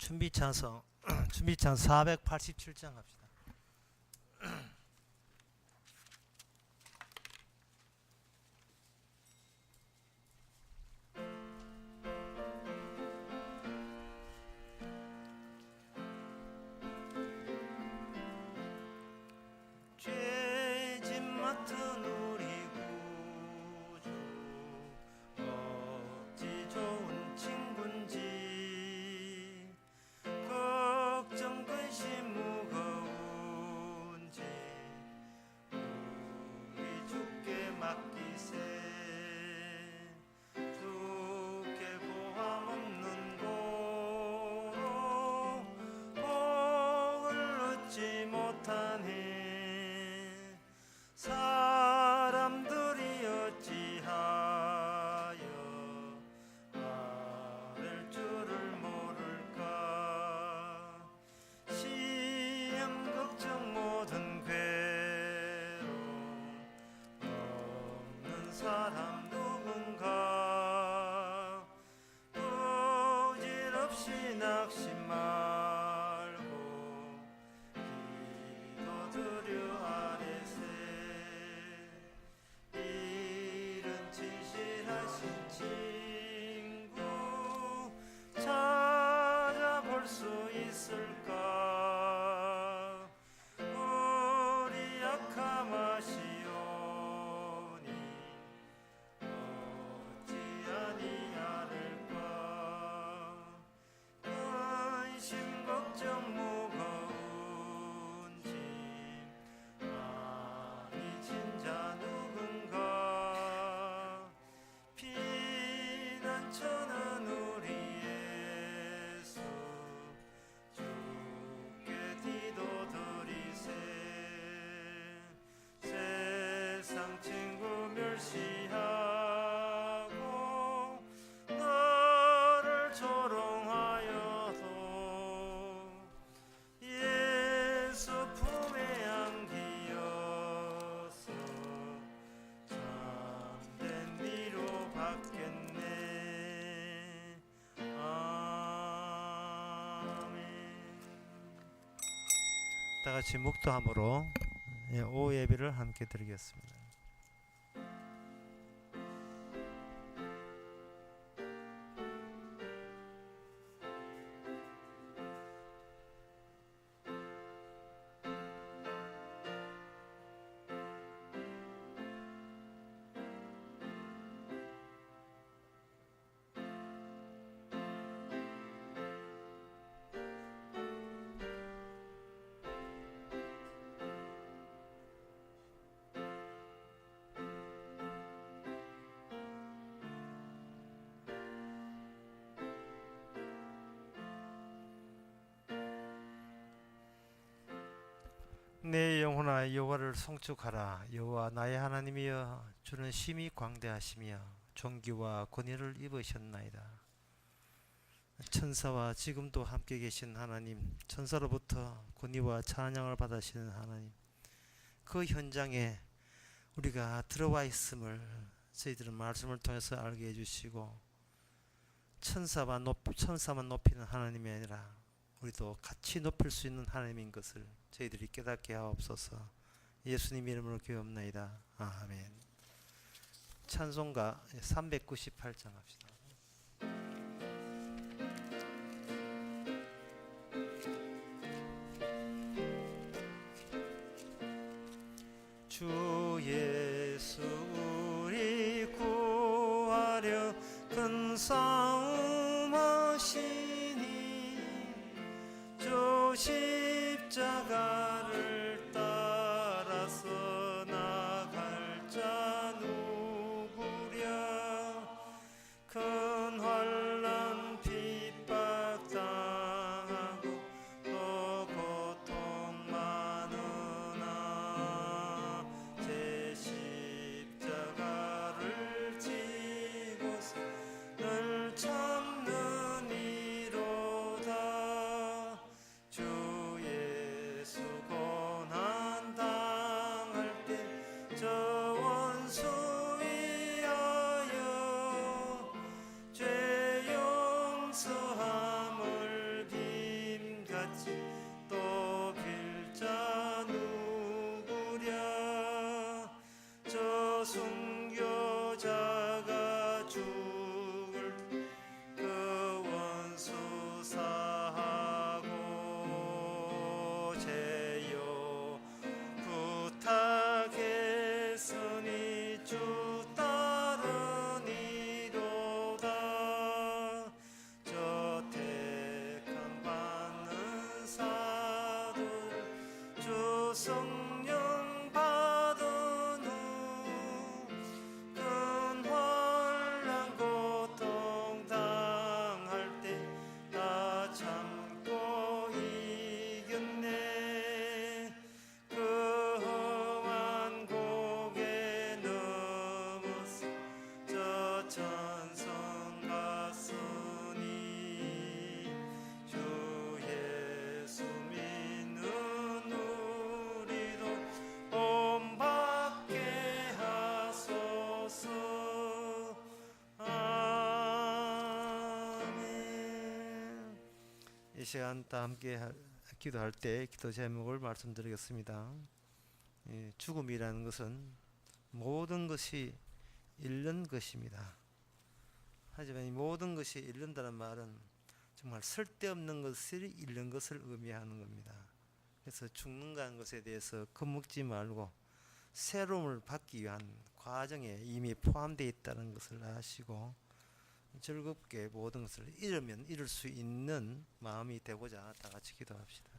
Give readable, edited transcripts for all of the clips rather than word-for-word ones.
준비찬송 준비찬 487장 합시다. 죄짐 맡은 우리 구주 어찌 좋은 친군지 걱정 근심 무거운지 우리 주께 맡기세. 주께 고함 없는 고로 복을 얻지 못하네. 사람들이 어찌하여 아랠 줄을 모를까. 시험 걱정 모든 괴로움 없는 사람 누군가. 부질없이 낙심 말고 기도드려 아뢰세. 이른 진실하신 친구 찾아볼 수 있을까. 우리 약함 아시오니 어찌 아니하릴까. 근심 걱정 무거운 짐 많이 진 자 누군가. 피난처는 우리 예수 주께 기도드리세. 세상 친구 멸시하고 너를 조롱하여도 예수 품에 안기어서 참된 위로 받겠네. 아멘. 다 같이 묵도함으로 오후 예배를 함께 드리겠습니다. 내 영혼아 여호와를 송축하라. 여호와 나의 하나님이여 주는 심히 광대하시며 존귀와 권위를 입으셨나이다. 천사와 지금도 함께 계신 하나님, 천사로부터 권위와 찬양을 받으시는 하나님, 그 현장에 우리가 들어와 있음을 저희들은 말씀을 통해서 알게 해주시고, 천사만 높이는 하나님이 아니라 우리도 같이 높일 수 있는 하나님인 것을 저희들이 깨닫게 하옵소서. 예수님 이름으로 기도합나이다. 아멘. 찬송가 398장 합시다. 주 예수 우리 구하려 큰 싸움 하시니 주 십자가를 따라서 나갈 자 누구랴. 큰 환난 핍박 당하고 또 고통 많으나 제 십자가를 지고서 늘 참는 이로다. 주 예수 순교자가 죽을 그 원수 사하고 죄요 부탁했으니 주 따르니로다. 저 택함 받는 사도 주 성령 받은 후 큰 환난 고통 당할 때 다 참고 이겼네. 그 험한 고개 넘어서 저 천성 갔으니 주 예수 믿는 우리도 본받게 하소서. 아멘. 이 시간 다 함께 기도할 때 기도 제목을 말씀드리겠습니다. 죽음이라는 것은 모든 것이 잃는 것입니다. 하지만 이 모든 것이 잃는다는 말은 정말 쓸데없는 것을 잃는 것을 의미하는 겁니다. 그래서 죽는다는 것에 대해서 겁먹지 말고 새로움을 받기 위한 과정에 이미 포함되어 있다는 것을 아시고 즐겁게 모든 것을 잃으면 잃을 수 있는 마음이 되고자 다 같이 기도합시다.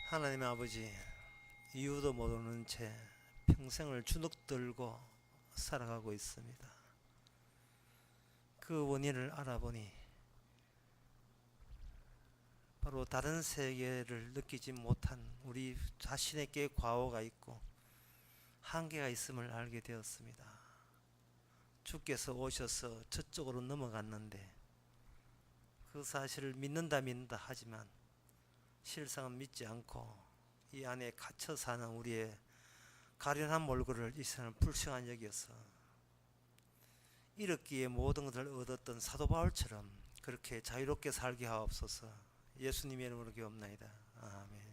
하나님 아버지, 이유도 모르는 채 평생을 주눅들고 살아가고 있습니다. 그 원인을 알아보니 바로 다른 세계를 느끼지 못한 우리 자신에게 과오가 있고 한계가 있음을 알게 되었습니다. 주께서 오셔서 저쪽으로 넘어갔는데 그 사실을 믿는다 하지만 실상은 믿지 않고 이 안에 갇혀 사는 우리의 가련한 몰골을 이 세상은 불쌍한 여기어서 잃었기에 모든 것을 얻었던 사도 바울처럼 그렇게 자유롭게 살게 하옵소서. 예수님의 이름으로 기도합나이다. 아멘.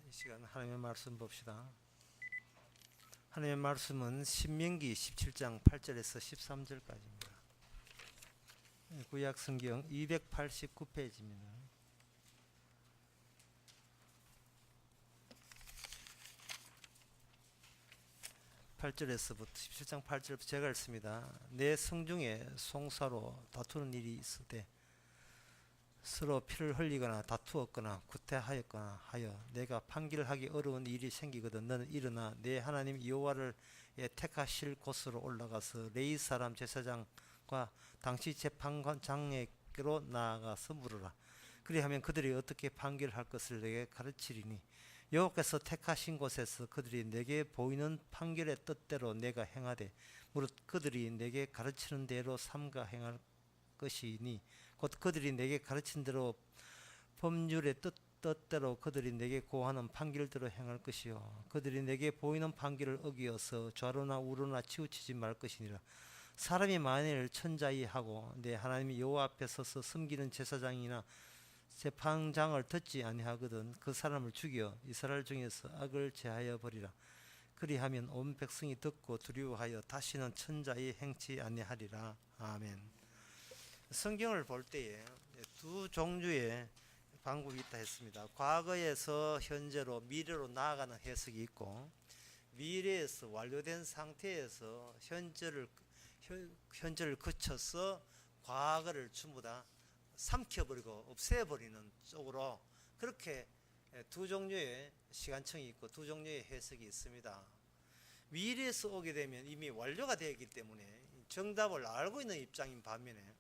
이 시간 하나님의 말씀 봅시다. 하나님의 말씀은 신명기 17장 8절에서 13절까지입니다. 구약 성경 289페이지입니다. 8절에서부터 17장 8절부터 제가 읽습니다. 내 성중에 송사로 다투는 일이 있을 때 서로 피를 흘리거나 다투었거나 구태하였거나 하여 내가 판결하기 어려운 일이 생기거든 너는 일어나 내 하나님 여호와를 택하실 곳으로 올라가서 레위 사람 제사장과 당시 재판장에게로 나아가서 물으라. 그리하면 그들이 어떻게 판결할 것을 내게 가르치리니 여호와께서 택하신 곳에서 그들이 내게 보이는 판결의 뜻대로 내가 행하되 무릇 그들이 내게 가르치는 대로 삼가 행할 것이니 곧 그들이 내게 가르친 대로 법률의 뜻대로 그들이 내게 고하는 판결대로 행할 것이요 그들이 내게 보이는 판결을 어기어서 좌로나 우로나 치우치지 말 것이니라. 사람이 만일 천자이하고 내 하나님 여호와 앞에 서서 섬기는 제사장이나 재판장을 듣지 아니하거든 그 사람을 죽여 이스라엘 중에서 악을 제하여 버리라. 그리하면 온 백성이 듣고 두려워하여 다시는 천자이 행치 아니하리라. 아멘. 성경을 볼 때에 두 종류의 방법이 있다 했습니다. 과거에서 현재로 미래로 나아가는 해석이 있고 미래에서 완료된 상태에서 현재를 거쳐서 과거를 전부 다 삼켜버리고 없애버리는 쪽으로 그렇게 두 종류의 시간청이 있고 두 종류의 해석이 있습니다. 미래에서 오게 되면 이미 완료가 되어 있기 때문에 정답을 알고 있는 입장인 반면에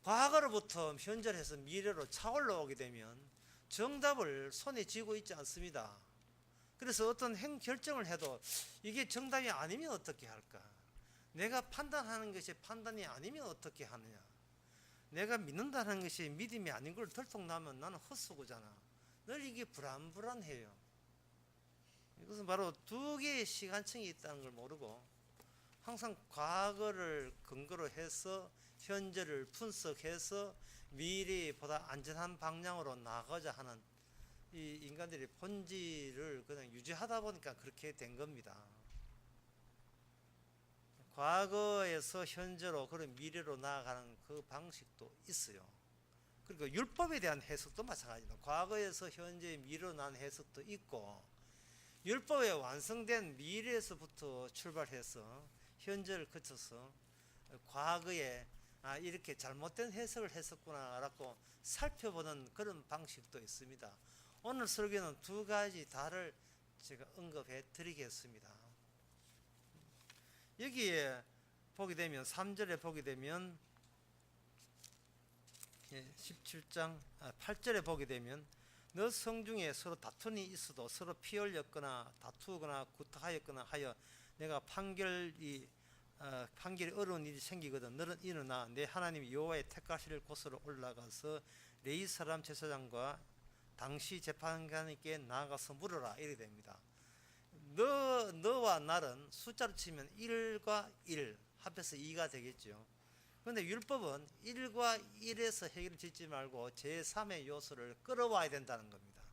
과거로부터 현재에서 미래로 차올라 오게 되면 정답을 손에 쥐고 있지 않습니다. 그래서 어떤 결정을 해도 이게 정답이 아니면 어떻게 할까? 내가 판단하는 것이 판단이 아니면 어떻게 하느냐? 내가 믿는다는 것이 믿음이 아닌 걸 들통나면 나는 헛수고잖아. 늘 이게 불안해요. 이것은 바로 두 개의 시간층이 있다는 걸 모르고 항상 과거를 근거로 해서 현재를 분석해서 미래보다 안전한 방향으로 나가자 하는 이 인간들의 본질을 그냥 유지하다 보니까 그렇게 된 겁니다. 과거에서 현재로 그런 미래로 나아가는 그 방식도 있어요. 그리고 율법에 대한 해석도 마찬가지입니다. 과거에서 현재 미래로 나는 해석도 있고 율법에 완성된 미래에서부터 출발해서 현재를 거쳐서 과거에 이렇게 잘못된 해석을 했었구나라고 살펴보는 그런 방식도 있습니다. 오늘 설교는 두 가지 다를 제가 언급해 드리겠습니다. 여기에 보게 되면 3절에 보게 되면 17장 8절에 보게 되면 너 성중에 서로 다툼이 있어도 서로 피 흘렸거나 다투거나 구타하였거나 하여 내가 판결이 어려운 일이 생기거든 너는 일어나 내 하나님 여호와의 택하실 곳으로 올라가서 레위 사람 제사장과 당시 재판관에게 나아가서 물어라 이래 됩니다. 너와 날은 숫자로 치면 1과 1 합해서 2가 되겠죠. 그런데 율법은 1과 1에서 해결을 짓지 말고 제3의 요소를 끌어와야 된다는 겁니다.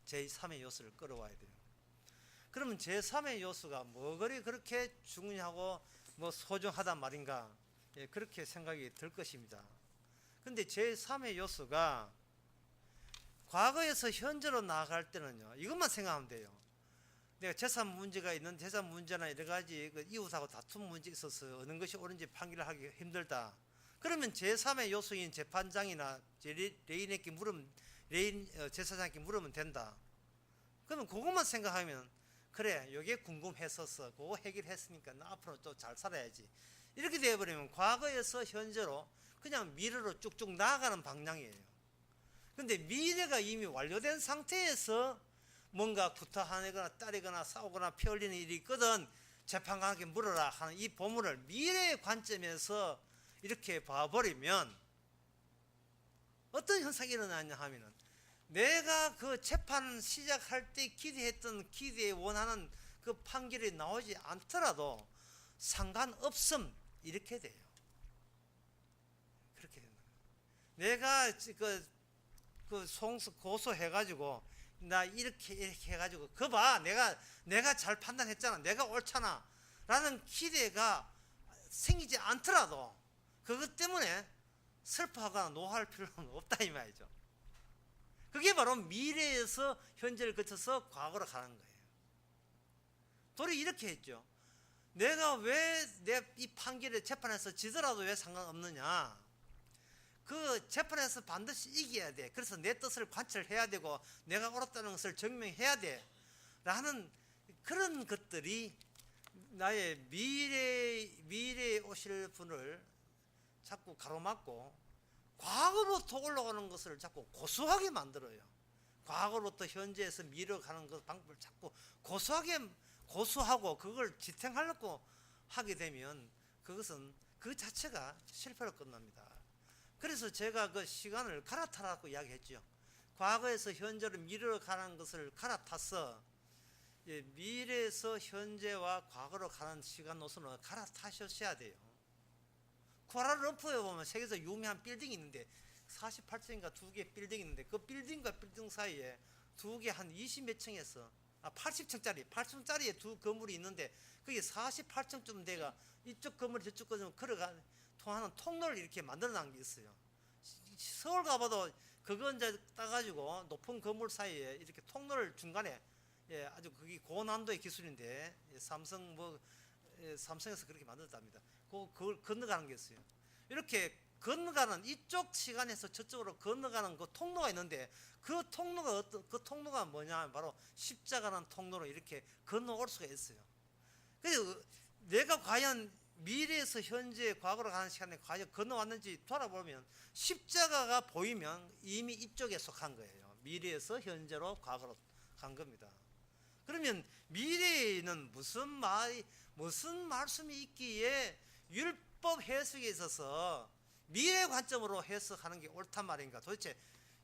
제3의 요소를 끌어와야 돼요. 그러면 제3의 요소가 뭐거리 그렇게 중요하고 뭐 소중하단 말인가? 예, 그렇게 생각이 들 것입니다. 근데 제3의 요소가 과거에서 현재로 나아갈 때는요, 이것만 생각하면 돼요. 내가 재산 문제가 있는 재산 문제나 여러 가지 이웃하고 다툼 문제 있어서 어느 것이 옳은지 판결을 하기 힘들다. 그러면 제3의 요소인 재판장이나 레인에게 물으면 제사장에게 물으면 된다. 그러면 그것만 생각하면 그래, 이게 궁금했었어. 그거 해결했으니까 나 앞으로 또 잘 살아야지. 이렇게 되어버리면 과거에서 현재로 그냥 미래로 쭉쭉 나아가는 방향이에요. 근데 미래가 이미 완료된 상태에서 뭔가 구타하거나 따리거나 싸우거나 피 흘리는 일이 있거든 재판관에게 물어라 하는 이 본문을 미래의 관점에서 이렇게 봐버리면 어떤 현상이 일어나냐 하면은 내가 그 재판 시작할 때 기대에 원하는 그 판결이 나오지 않더라도 상관없음 이렇게 돼요. 그렇게 된다. 내가 고소해가지고 나 이렇게 해가지고 그 봐 내가 잘 판단했잖아 내가 옳잖아 라는 기대가 생기지 않더라도 그것 때문에 슬퍼하거나 노할 필요는 없다 이 말이죠. 그게 바로 미래에서 현재를 거쳐서 과거로 가는 거예요. 도리 이렇게 했죠. 내가 왜 내 이 판결에 재판에서 지더라도 왜 상관없느냐. 그 재판에서 반드시 이겨야 돼. 그래서 내 뜻을 관철해야 되고 내가 옳았다는 것을 증명해야 돼 라는 그런 것들이 나의 미래에 오실 분을 자꾸 가로막고 과거로부터 올라오는 것을 자꾸 고수하게 만들어요. 과거로부터 현재에서 미래로 가는 그 방법을 자꾸 고수하고 그걸 지탱하려고 하게 되면 그것은 그 자체가 실패로 끝납니다. 그래서 제가 그 시간을 갈아타라고 이야기했죠. 과거에서 현재로 미래로 가는 것을 갈아타서 미래에서 현재와 과거로 가는 시간 노선을 갈아타셔야 돼요. 쿠알라룸푸르에 보면 세계에서 유명한 빌딩이 있는데 48층인가 두 개 빌딩이 있는데 그 빌딩과 빌딩 사이에 두 개 한 20몇 층에서 80층짜리에 두 건물이 있는데 그게 48층쯤 돼가 이쪽 건물 저쪽 건물 통하는 통로를 이렇게 만들어 놓은 게 있어요. 서울 가봐도 그거 이제 따가지고 높은 건물 사이에 이렇게 통로를 중간에 아주 그게 고난도의 기술인데 삼성에서 그렇게 만들었답니다. 그걸 건너가는 게 있어요. 이렇게 건너가는 이쪽 시간에서 저쪽으로 건너가는 그 통로가 있는데 그 통로가 뭐냐 바로 십자가라는 통로로 이렇게 건너올 수가 있어요. 그래서 내가 과연 미래에서 현재 과거로 가는 시간에 과연 건너왔는지 돌아보면 십자가가 보이면 이미 이쪽에 속한 거예요. 미래에서 현재로 과거로 간 겁니다. 그러면 미래에는 무슨 말씀이 있기에 율법 해석에 있어서 미래 관점으로 해석하는 게 옳단 말인가? 도대체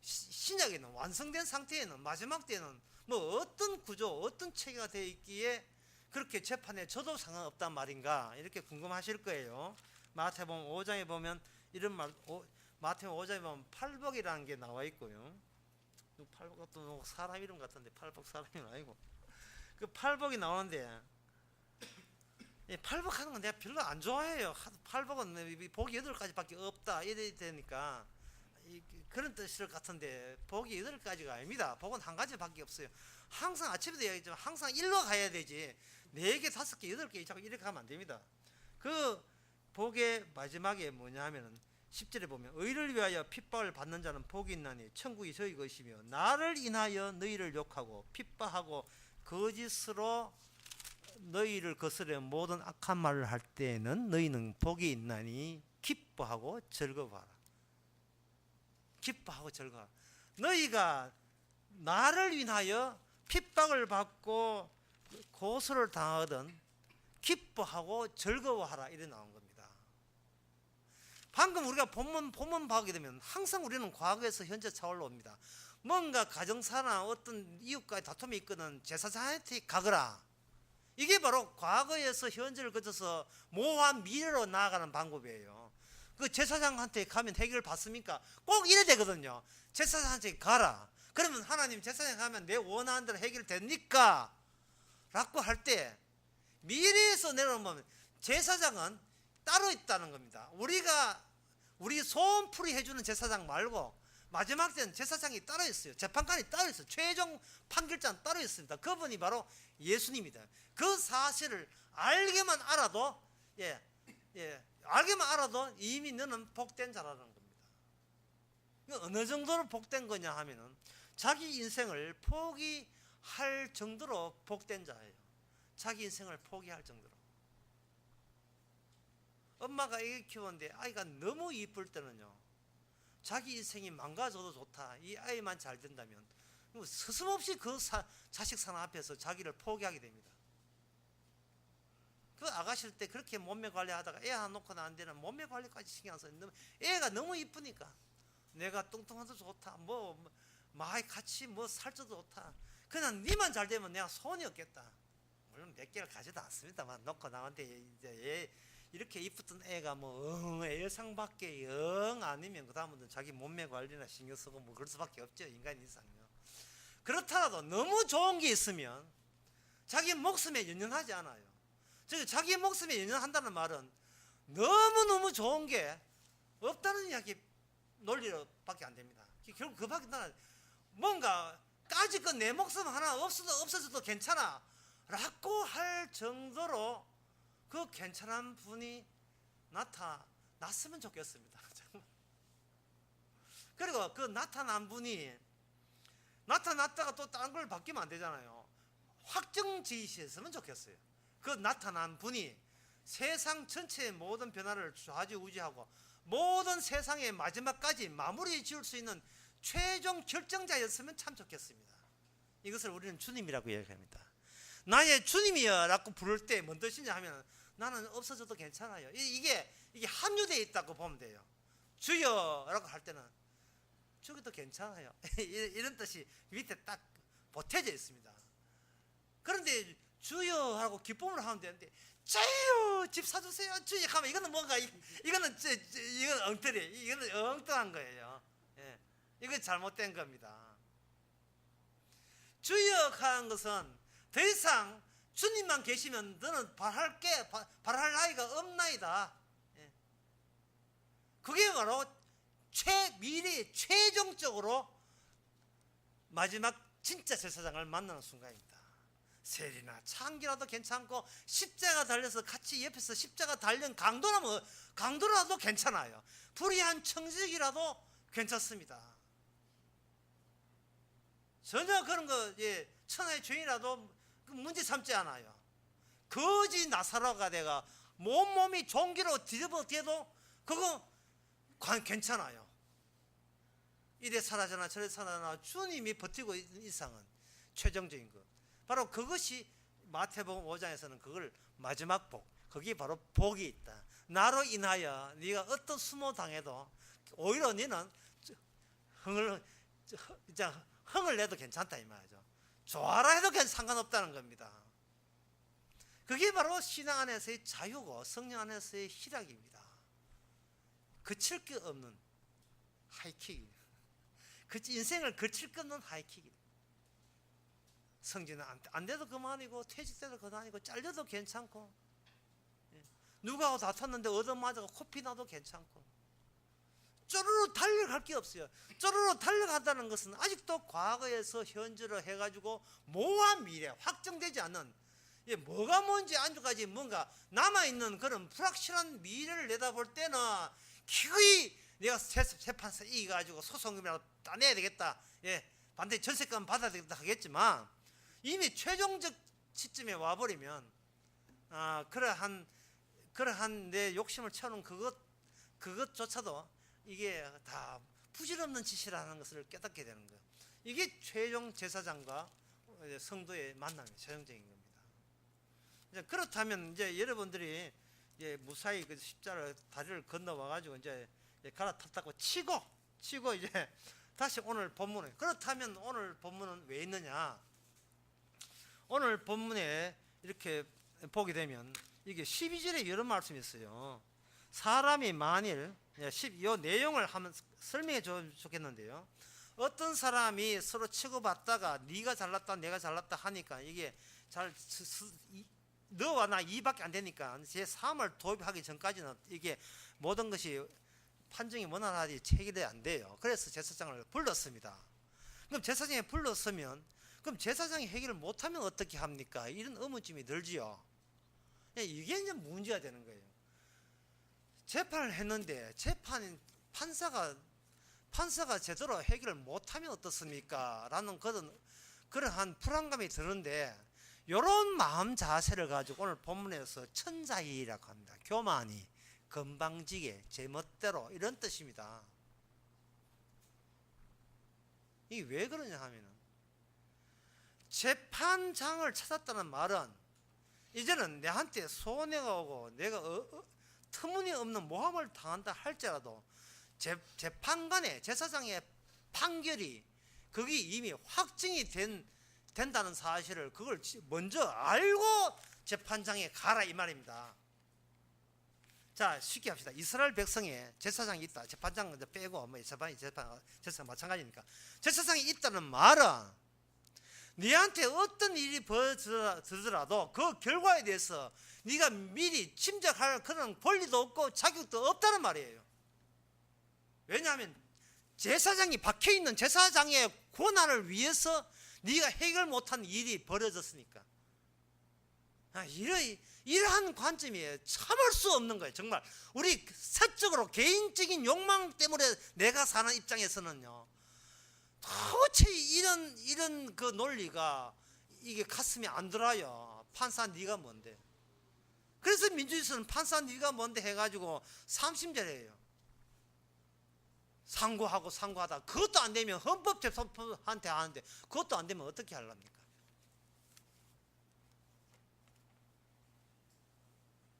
신약에는 완성된 상태에는 마지막 때는 뭐 어떤 구조, 어떤 체계가 되어 있기에 그렇게 재판에 저도 상관없단 말인가? 이렇게 궁금하실 거예요. 마태복음 5장에 보면 이런 말, 마태복음 5장에 보면 팔복이라는 게 나와 있고요. 팔복도 사람 이름 같은데 팔복 사람이 아니고 그 팔복이 나오는데 팔복하는 건 내가 별로 안 좋아해요. 팔복은 복이 8가지밖에 없다 이래 되니까 그런 뜻일 것 같은데 복이 8가지가 아닙니다. 복은 한 가지밖에 없어요. 항상 아침에도 얘기했지만 항상 일로 가야 되지 4개, 5개, 8개 자꾸 이렇게 가면 안 됩니다. 그 복의 마지막에 뭐냐 하면은 10절에 보면 의를 위하여 핍박을 받는 자는 복이 있나니 천국이 저희 것이며 나를 인하여 너희를 욕하고 핍박하고 거짓으로 너희를 거스려 모든 악한 말을 할 때에는 너희는 복이 있나니 기뻐하고 즐거워하라. 기뻐하고 즐거워하라. 너희가 나를 인하여 핍박을 받고 고소를 당하든 기뻐하고 즐거워하라 이래 나온 겁니다. 방금 우리가 본문 보게 되면 항상 우리는 과거에서 현재 차올라 옵니다. 뭔가 가정사나 어떤 이웃과의 다툼이 있거든 제사장한테 가거라. 이게 바로 과거에서 현재를 거쳐서 모호한 미래로 나아가는 방법이에요. 그 제사장한테 가면 해결을 받습니까? 꼭 이래 되거든요. 제사장한테 가라. 그러면 하나님 제사장 가면 내 원하는 대로 해결됩니까? 라고 할 때 미래에서 내려오면 제사장은 따로 있다는 겁니다. 우리 소원풀이 해주는 제사장 말고 마지막 때는 제사장이 따로 있어요. 재판관이 따로 있어요. 최종 판결자는 따로 있습니다. 그분이 바로 예수님이다. 그 사실을 알게만 알아도 알게만 알아도 이미 너는 복된 자라는 겁니다. 어느 정도로 복된 거냐 하면은 자기 인생을 포기할 정도로 복된 자예요. 자기 인생을 포기할 정도로. 엄마가 아기 키우는데 아이가 너무 이쁠 때는요 자기 인생이 망가져도 좋다 이 아이만 잘 된다면 스스럼없이 그 자식 사랑 앞에서 자기를 포기하게 됩니다. 그 아가씨일 때 그렇게 몸매 관리하다가 애 하나 놓고는 안 되는 몸매 관리까지 신경 써요. 애가 너무 이쁘니까 내가 뚱뚱해도 좋다 같이 살쪄도 좋다 그냥 니만 잘 되면 내가 소원이 없겠다. 물론 몇 개를 가지도 않습니다만 놓고 나한테 이제 이렇게 이쁘던 애가 애상밖에 영 아니면 그 다음부터는 자기 몸매 관리나 신경 쓰고 그럴 수밖에 없죠. 인간 이상요. 그렇더라도 너무 좋은 게 있으면 자기 목숨에 연연하지 않아요. 자기 목숨에 연연한다는 말은 너무너무 좋은 게 없다는 이야기 논리로밖에 안 됩니다. 결국 그 밖에 나는 뭔가 까짓건 내 목숨 하나 없어져도 괜찮아 라고 할 정도로 그 괜찮은 분이 나타났으면 좋겠습니다. 그리고 그 나타난 분이 나타났다가 또 다른 걸 바뀌면 안 되잖아요. 확정 지으셨으면 좋겠어요. 그 나타난 분이 세상 전체의 모든 변화를 좌지우지하고 모든 세상의 마지막까지 마무리 지을 수 있는 최종 결정자였으면 참 좋겠습니다. 이것을 우리는 주님이라고 이야기합니다. 나의 주님이여 라고 부를 때 뭔 뜻이냐 하면 나는 없어져도 괜찮아요. 이게 함유되어 있다고 보면 돼요. 주여 라고 할 때는 죽어도 괜찮아요. 이런 뜻이 밑에 딱 보태져 있습니다. 그런데 주여 하고 기쁨을 하면 되는데 주여 집 사주세요 주여 하면 이거는 뭔가 이거는 엉터리 이거는 엉뚱한 거예요. 이건 잘못된 겁니다. 주여 하는 것은 더 이상 주님만 계시면 너는 바랄 나이가 없나이다. 그게 바로 미래의 최종적으로 마지막 진짜 제사장을 만나는 순간입니다. 세리나 창기라도 괜찮고 십자가 달려서 같이 옆에서 십자가 달린 강도라도 괜찮아요. 불의한 청직이라도 괜찮습니다. 전혀 그런 거 천하의 죄인이라도 문제 삼지 않아요. 거지 나사로가 내가 몸이 종기로 뒤집어대도 그거 괜찮아요. 이래 살아잖아 저래 살아나 주님이 버티고 있는 이상은 최종적인 것, 바로 그것이 마태복음 5장에서는 그걸 마지막 복, 거기에 바로 복이 있다. 나로 인하여 네가 어떤 수모 당해도 오히려 너는 흥을 내도 괜찮다 이 말이죠. 좋아라 해도 상관없다는 겁니다. 그게 바로 신앙 안에서의 자유고 성령 안에서의 희락입니다. 그칠 게 없는 하이킥, 인생을 그칠 게 없는 하이킥. 성진은 안 돼도 그만이고 퇴직돼도 그만이고 잘려도 괜찮고 누구하고 다퉜는데 얻어맞아서 코피 나도 괜찮고 쪼르르 달려갈 게 없어요. 쪼르르 달려간다는 것은 아직도 과거에서 현재로 해가지고 모호한 미래, 확정되지 않는 뭐가 뭔지 안주까지 뭔가 남아있는 그런 불확실한 미래를 내다볼 때는 기꺼이 내가 재판에서 이겨가지고 소송금이라도 따내야 되겠다, 반드시 전세금 받아야 되겠다 하겠지만 이미 최종적 시점에 와버리면 그러한 내 욕심을 채우는 그것조차도 이게 다 부질없는 짓이라는 것을 깨닫게 되는 거예요. 이게 최종 제사장과 성도의 만남의 최종적인 겁니다. 이제 그렇다면 이제 여러분들이 무사히 그 십자를 다리를 건너와 가지고 이제 갈아탔다고 치고 이제 다시 오늘 본문에, 그렇다면 오늘 본문은 왜 있느냐? 오늘 본문에 이렇게 보게 되면 이게 12절에 이런 말씀이 있어요. 사람이 만일 이 내용을 한번 설명해 줘 좋겠는데요. 어떤 사람이 서로 치고받다가 네가 잘났다 내가 잘났다 하니까 이게 너와 나 이밖에 안 되니까 제3을 도입하기 전까지는 이게 모든 것이 판정이 원활하게 체결이 안 돼요. 그래서 제사장을 불렀습니다. 그럼 제사장이 불렀으면 그럼 제사장이 해결을 못하면 어떻게 합니까? 이런 의문점이 들지요. 이게 이제 문제가 되는 거예요. 재판을 했는데 판사가 제대로 해결을 못하면 어떻습니까? 라는 그러한 불안감이 드는데 이런 마음 자세를 가지고 오늘 본문에서 천자이라고 합니다. 교만이, 건방지게, 제멋대로 이런 뜻입니다. 이게 왜 그러냐 하면은 재판장을 찾았다는 말은 이제는 내한테 손해가 오고 내가 터무니없는 모함을 당한다 할지라도 재판관의 제사장의 판결이 그게 이미 확정이 된다는 사실을 그걸 먼저 알고 재판장에 가라 이 말입니다. 자, 쉽게 합시다. 이스라엘 백성에 제사장이 있다. 재판장 빼고 제사장 마찬가지니까 제사장이 있다는 말은 네한테 어떤 일이 벌어지더라도 그 결과에 대해서 네가 미리 짐작할 그런 권리도 없고 자격도 없다는 말이에요. 왜냐하면 제사장이 박혀있는 제사장의 권한을 위해서 네가 해결 못한 일이 벌어졌으니까. 이러한 관점이에요. 참을 수 없는 거예요. 정말 우리 사적으로 개인적인 욕망 때문에 내가 사는 입장에서는요, 도대체 이런 그 논리가 이게 가슴에 안 들어요. 판사 네가 뭔데? 그래서 민주주의에서는 판사 네가 뭔데 해가지고 삼심제래요. 상고하다 그것도 안 되면 헌법재판소한테 하는데 그것도 안 되면 어떻게 하랍니까?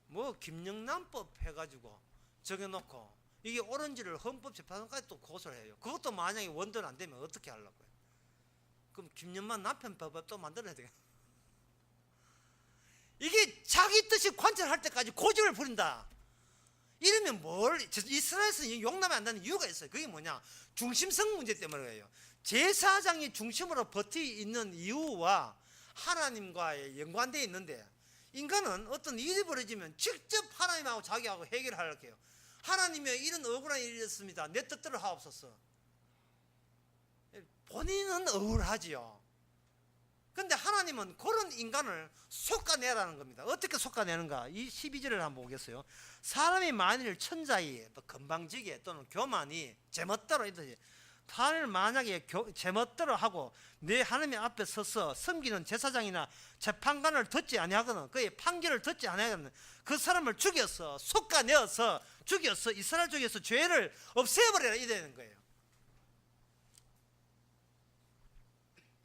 뭐 김영란법 해가지고 정해놓고 이게 옳은지를 헌법재판소까지 또 고소를 해요. 그것도 만약에 원대로 안 되면 어떻게 하려고요? 그럼 김영만 남편법을 또 만들어야 돼요. 이게 자기 뜻이 관철할 때까지 고집을 부린다. 이러면 이스라엘에서 용납이 안 되는 이유가 있어요. 그게 뭐냐? 중심성 문제 때문이에요. 제사장이 중심으로 버티 있는 이유와 하나님과의 연관되어 있는데 인간은 어떤 일이 벌어지면 직접 하나님하고 자기하고 해결하려고 해요. 하나님이 이런 억울한 일이 있었습니다. 내 뜻대로 하옵소서. 본인은 억울하지요. 근데 하나님은 그런 인간을 솎아내라는 겁니다. 어떻게 솎아내는가? 이 12절을 한번 보겠어요. 사람이 만일 천자에 건방지게 또는 교만이 제멋대로 이듯이 하나님을 만약에 제멋대로 하고 내 하나님 앞에 서서 섬기는 제사장이나 재판관을 듣지 아니하거든, 그의 판결을 듣지 아니하거든, 그 사람을 죽여서 솎아내어서 죽여서 이스라엘 쪽에서 죄를 없애버려라 이 되는 거예요.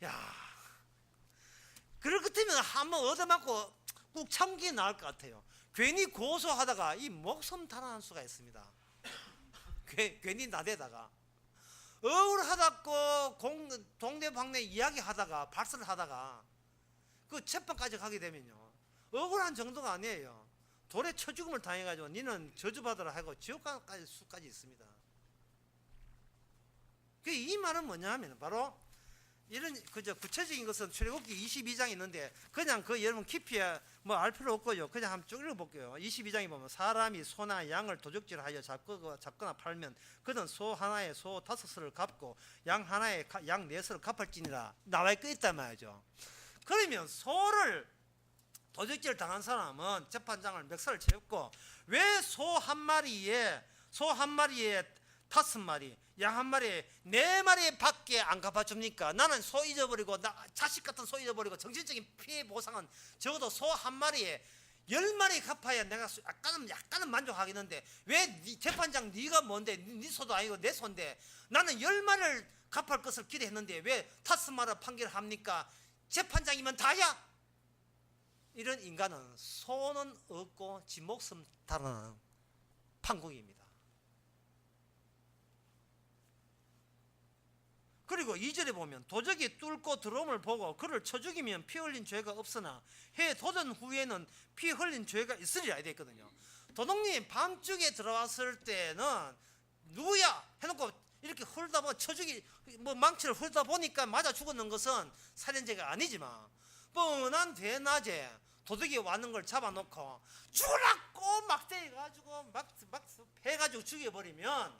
야, 그럴 것 같으면 한번 얻어맞고 꾹 참는 게 나을 것 같아요. 괜히 고소하다가 이 목숨 달아날 수가 있습니다. 괜히 나대다가 억울하다고 동네방네 이야기하다가 발설을 하다가 그 재판까지 가게 되면요, 억울한 정도가 아니에요. 돌에 쳐 죽음을 당해가지고 니는 저주받으라 하고 지옥까지 수까지 있습니다. 이 말은 뭐냐 하면 바로 이런 그저 구체적인 것은 출애굽기 22장이 있는데 그냥 그 여러분 깊이 뭐 알 필요 없고요. 그냥 한번 쭉 읽어볼게요. 22장에 보면 사람이 소나 양을 도적질하여 잡거나 팔면 그는 소 하나에 소 5섯을 갚고 양 하나에 양 4섯을 갚을지니라 나와 있단 말이죠. 그러면 소를 도적질 당한 사람은 재판장을 멱살을 채웠고 왜 소 한 마리에 5마리, 양 한 마리에 4마리 밖에 안 갚아줍니까? 나는 소 잊어버리고 자식 같은 소 잊어버리고 정신적인 피해 보상은 적어도 소 한 마리에 10마리 갚아야 내가 약간은 만족하겠는데 왜 재판장 네가 뭔데? 네 소도 아니고 내 소인데 나는 10마리를 갚을 것을 기대했는데 왜 5마리 판결을 합니까? 재판장이면 다야? 이런 인간은 소는 없고 지 목숨 달아나는 판국입니다. 그리고 2절에 보면 도적이 뚫고 들어옴을 보고 그를 쳐 죽이면 피 흘린 죄가 없으나 해 돋은 후에는 피 흘린 죄가 있으리라 되어 있거든요. 도둑님 밤중에 들어왔을 때는 누구야 해놓고 이렇게 훑다 보면 쳐 죽이 뭐 망치를 훑다 보니까 맞아 죽었는 것은 살인죄가 아니지만 뻔한 대낮에 도둑이 왔는 걸 잡아놓고 죽으라고 막 때려가지고 막 패가지고 죽여버리면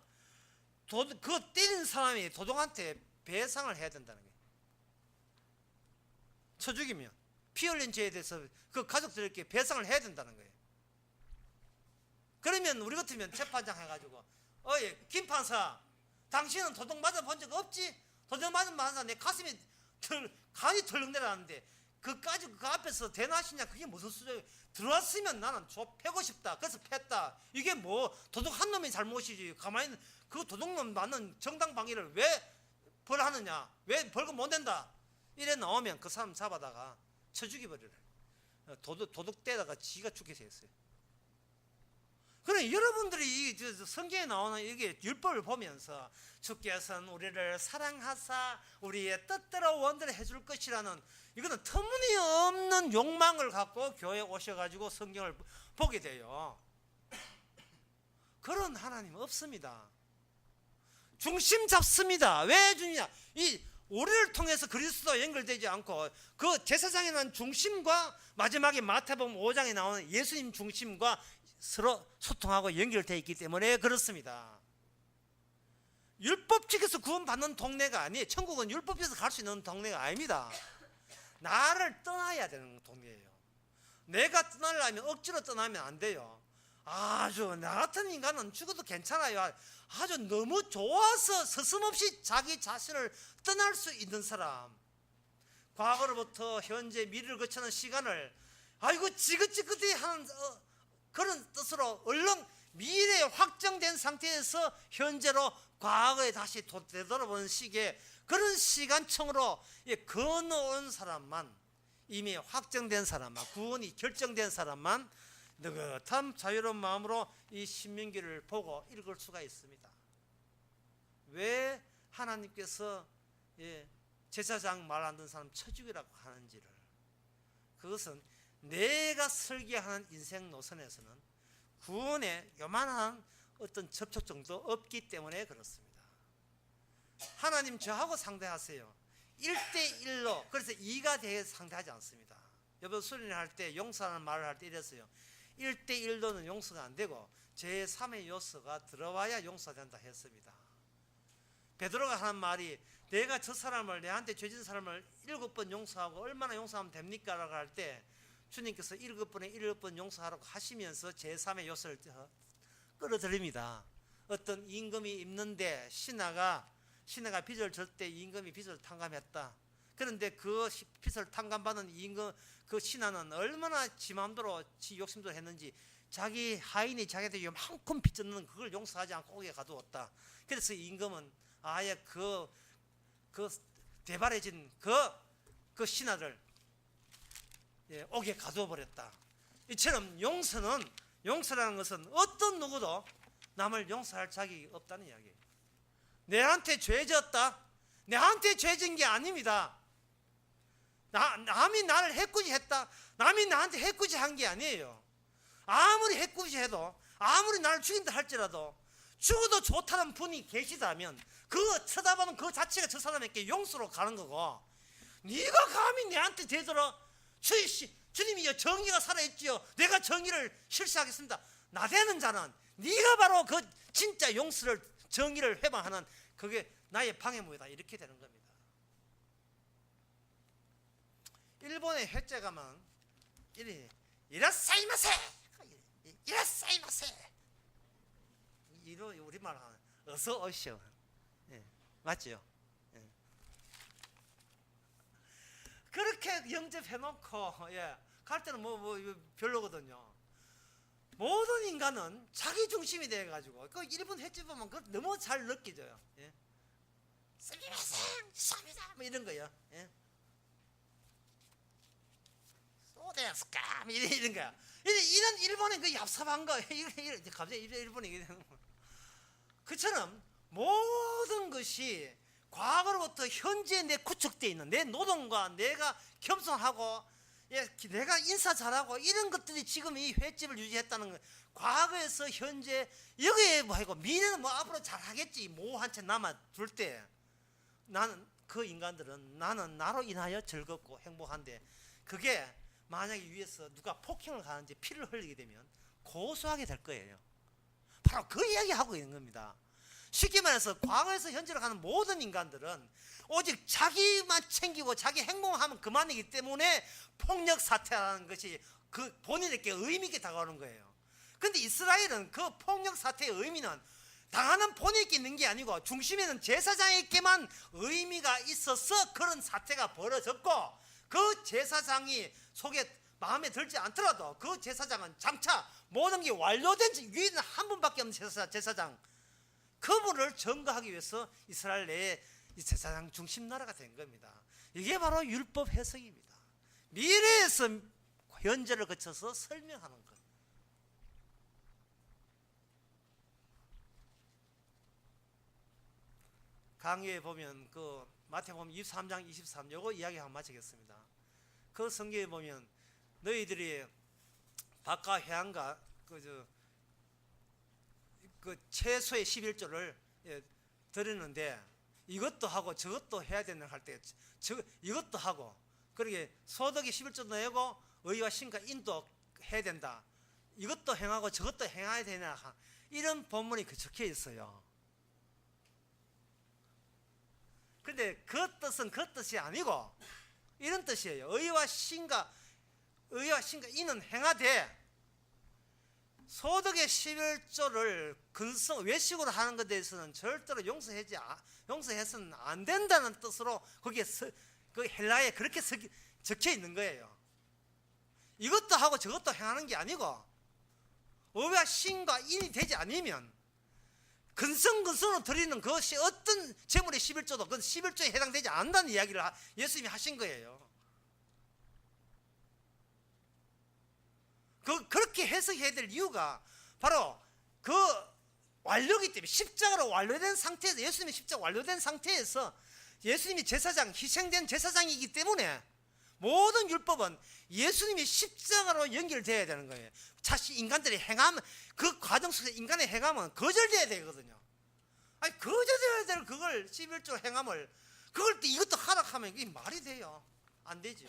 그 때린 사람이 도둑한테 배상을 해야 된다는 거예요. 쳐 죽이면 피 흘린 죄에 대해서 그 가족들에게 배상을 해야 된다는 거예요. 그러면 우리 같으면 재판장 해가지고 김 판사 당신은 도둑 맞아본 적 없지? 도둑 맞은 판사 내 가슴이 간이 덜렁 내려가는데 그까지 그 앞에서 대낮이냐 그게 무슨 수준이에요. 들어왔으면 나는 패고 싶다 그래서 팼다 이게 뭐 도둑 한 놈이 잘못이지. 가만히 그 도둑놈 맞는 정당방위를 왜 벌하느냐, 왜 벌금 못 낸다 이래 나오면 그 사람 잡아다가 쳐 죽여버리래. 도둑 떼다가 지가 죽게 됐어요. 그래 여러분들이 이 성경에 나오는 이게 율법을 보면서 주께서는 우리를 사랑하사 우리의 뜻대로 원대로 해줄 것이라는 이거는 터무니없는 욕망을 갖고 교회에 오셔가지고 성경을 보게 돼요. 그런 하나님 없습니다. 중심 잡습니다. 왜 주냐? 이 우리를 통해서 그리스도와 연결되지 않고 그 제사장이라는 중심과 마지막에 마태복음 5장에 나오는 예수님 중심과 서로 소통하고 연결되어 있기 때문에 그렇습니다. 율법칙에서 구원받는 동네가 아니에요. 천국은 율법에서 갈 수 있는 동네가 아닙니다. 나를 떠나야 되는 동네예요. 내가 떠나려면 억지로 떠나면 안 돼요. 아주 나 같은 인간은 죽어도 괜찮아요. 아주 너무 좋아서 서슴없이 자기 자신을 떠날 수 있는 사람, 과거로부터 현재 미래를 거치는 시간을 아이고 지긋지긋해 하는 그런 뜻으로 얼른 미래에 확정된 상태에서 현재로 과거에 다시 되돌아보는 시기에 그런 시간청으로 건너온 사람만, 이미 확정된 사람만, 구원이 결정된 사람만 느긋한 자유로운 마음으로 이 신명기를 보고 읽을 수가 있습니다. 왜 하나님께서 제사장 말 안 듣는 사람 쳐 죽이라고 하는지를, 그것은 내가 설계하는 인생 노선에서는 구원에 요만한 어떤 접촉점도 없기 때문에 그렇습니다. 하나님 저하고 상대하세요. 1대1로, 그래서 2가 대해서 상대하지 않습니다. 여러분 수련회 할 때 용서하는 말을 할 때 이랬어요. 1대1로는 용서가 안 되고 제3의 요소가 들어와야 용서된다 했습니다. 베드로가 하는 말이 내가 저 사람을, 내한테 죄진 사람을 7번 용서하고 얼마나 용서하면 됩니까? 라고 할 때 주님께서 7번에 7번 용서하라고 하시면서 제3의 요소를 끌어들입니다. 어떤 임금이 있는데 신하가 빚을 질 때 임금이 빚을 탕감했다. 그런데 그 빚을 탕감받은 임금, 그 신하는 얼마나 지 마음대로 지 욕심대로 했는지 자기 하인이 자기한테 요만큼 빚졌는 그걸 용서하지 않고 옥에 가두었다. 그래서 임금은 아예 그 대발해진 그 신하를 옥에 가두어 버렸다. 이처럼 용서라는 것은 어떤 누구도 남을 용서할 자격이 없다는 이야기예요. 내한테 죄졌다. 내한테 죄진 게 아닙니다. 남이 나를 해코지했다. 남이 나한테 해코지한 게 아니에요. 아무리 해코지해도, 아무리 나를 죽인다 할지라도 죽어도 좋다는 분이 계시다면 그 쳐다보는 그 자체가 저 사람에게 용서로 가는 거고, 네가 감히 내한테 대들어 주님이여 정의가 살아있지요. 내가 정의를 실시하겠습니다. 나대는 자는 네가 바로 그 진짜 용서를, 정의를 회방하는 그게 나의 방해무이다. 이렇게 되는 겁니다. 일본의 회자 가면 이라사이마세, 이라사이마세, 이로 우리말 하는 어서 오시오. 맞죠? 그렇게 영접해놓고 갈 때는 뭐 별로거든요. 모든 인간은 자기 중심이 돼가지고 그 일본 횟집 보면 그걸 너무 잘 느껴져요. 스미마셍, 샤미다 뭐 이런 거요. 소데스까 이런 거야. 이런 일본의 그 얍삽한 거, 갑자기 일본이 이게 되는 거. 그처럼 모든 것이 과거로부터 현재에 내 구축되어 있는 내 노동과 내가 겸손하고 내가 인사 잘하고 이런 것들이 지금 이 횟집을 유지했다는 거예요. 과거에서 현재 여기에 뭐하고 미래는 뭐 앞으로 잘하겠지 뭐 한 채 남아둘 때 나는 그 인간들은 나는 나로 인하여 즐겁고 행복한데, 그게 만약에 위에서 누가 폭행을 가는지 피를 흘리게 되면 고소하게 될 거예요. 바로 그 이야기 하고 있는 겁니다. 쉽게 말해서 과거에서 현재로 가는 모든 인간들은 오직 자기만 챙기고 자기 행복하면 그만이기 때문에 폭력 사태라는 것이 그 본인에게 의미 있게 다가오는 거예요. 그런데 이스라엘은 그 폭력 사태의 의미는 당하는 본인에게 있는 게 아니고 중심에는 제사장에게만 의미가 있어서 그런 사태가 벌어졌고, 그 제사장이 속에 마음에 들지 않더라도 그 제사장은 장차 모든 게 완료된 위에는 한 분밖에 없는 제사장, 그분을 증거하기 위해서 이스라엘 내에 이 제사장 중심 나라가 된 겁니다. 이게 바로 율법 해석입니다. 미래에서 현재를 거쳐서 설명하는 것. 강의에 보면 그 마태복음 23장 23 요거 이야기 한번 마치겠습니다. 그 성경에 보면 너희들이 밭과 회한과 그 채소의 11조를 드리는데 이것도 하고 저것도 해야 된다 할 때 이것도 하고, 그러게 소득의 11조 내고 의와 신과 인도 해야 된다, 이것도 행하고 저것도 행해야 되나, 이런 본문이 적혀 있어요. 근데 그 뜻은 그 뜻이 아니고 이런 뜻이에요. 의와 신과 인은 행하되 소득의 11조를 외식으로 하는 것에 대해서는 절대로 용서해서는 안 된다는 뜻으로 거기에 그 헬라에 그렇게 적혀 있는 거예요. 이것도 하고 저것도 행하는 게 아니고 의와 신과 인이 되지 않으면 근성근성으로 드리는 것이 어떤 재물의 11조도 그건 11조에 해당되지 않는다는 이야기를 예수님이 하신 거예요. 그렇게 해석해야 될 이유가 바로 그 완료기 때문에, 십자가로 완료된 상태에서, 예수님이 십자가 완료된 상태에서 예수님이 제사장, 희생된 제사장이기 때문에 모든 율법은 예수님이 십자가로 연결되어야 되는 거예요. 자신 인간들이 행함, 그 과정 속에서 인간의 행함은 거절돼야 되거든요. 아니 거절돼야 될 그걸 11조 행함을 그걸 또 이것도 하락하면 이게 말이 돼요? 안 되죠.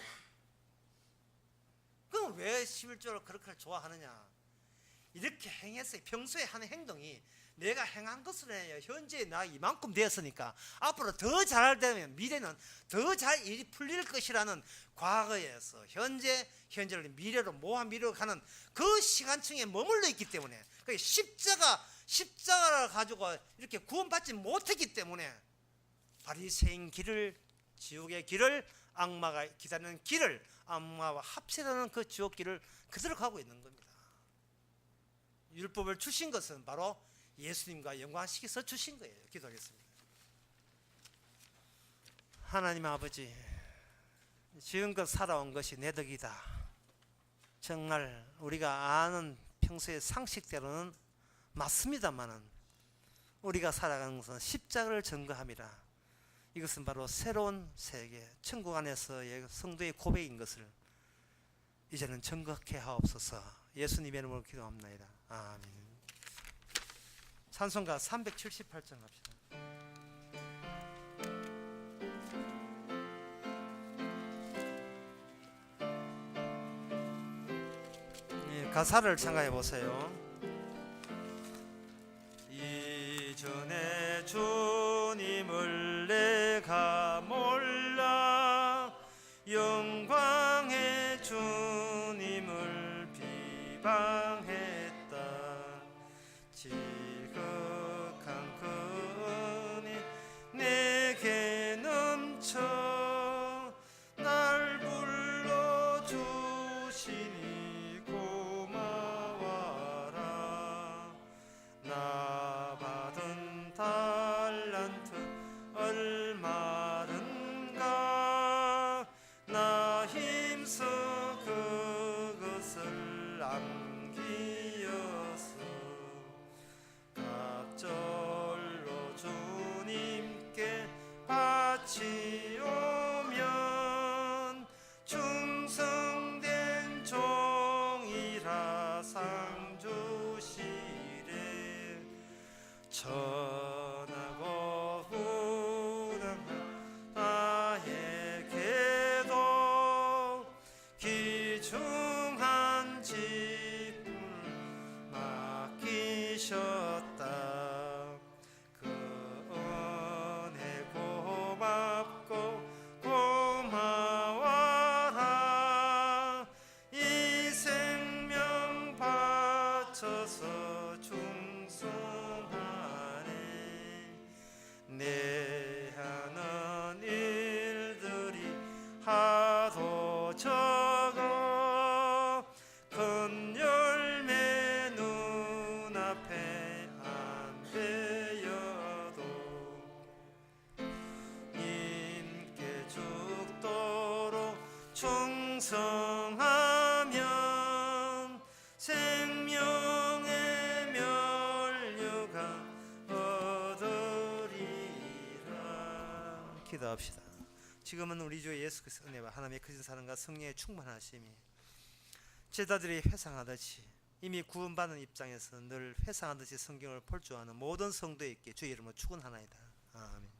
그럼 왜 11조를 그렇게 좋아하느냐? 이렇게 행했어요. 평소에 하는 행동이 내가 행한 것으로 해요. 현재 나 이만큼 되었으니까 앞으로 더 잘되면 미래는 더 잘 일이 풀릴 것이라는 과거에서 현재를 미래로 모아 미래로 가는 그 시간층에 머물러 있기 때문에 십자가를 가지고 이렇게 구원받지 못했기 때문에 바리새인 길을, 지옥의 길을, 악마가 기다리는 길을, 악마와 합세하는 그 지옥 길을 그대로 가고 있는 겁니다. 율법을 주신 것은 바로 예수님과 연관시켜서 주신 거예요. 기도하겠습니다. 하나님 아버지, 지금껏 살아온 것이 내 덕이다. 정말 우리가 아는 평소의 상식대로는 맞습니다만은 우리가 살아가는 것은 십자가를 전거함이라. 이것은 바로 새로운 세계, 천국 안에서의 성도의 고백인 것을 이제는 정확해 하옵소서. 예수님의 이름으로 기도합나이다. 아멘. 찬송가 378장 합시다. 가사를 생각해 보세요. 이전에 주님을 내가 몰라 영광의 주님을 비방했다. 지극한 그 은혜 내게 넘쳐 날 불러주시니 고마워라. 나 받은 달란트 얼마든가 나 힘써 그것을 남기어서 갑절로 주님께 바치오면 충성된 종이라 상 주시래. 전하고 후련한 나에게도 귀중한 직분을 맡기셨다. 그 은혜 고맙고 고마워라. 이 생명 바쳐서 충성하네. 내 하는 일들이 하도 적어 큰 열매 눈앞에 안 베여도 인께 죽도록 충성하면 생명의 면류가 얻으리라. 기도합시다. 지금은 우리 주 예수 그리스도의 은혜와 하나님의 크신 사랑과 성령의 충만하심이 제자들이 회상하듯이 이미 구원받은 입장에서 늘 회상하듯이 성경을 볼 줄 아는 모든 성도에게 주의 이름으로 축원하나이다. 아멘.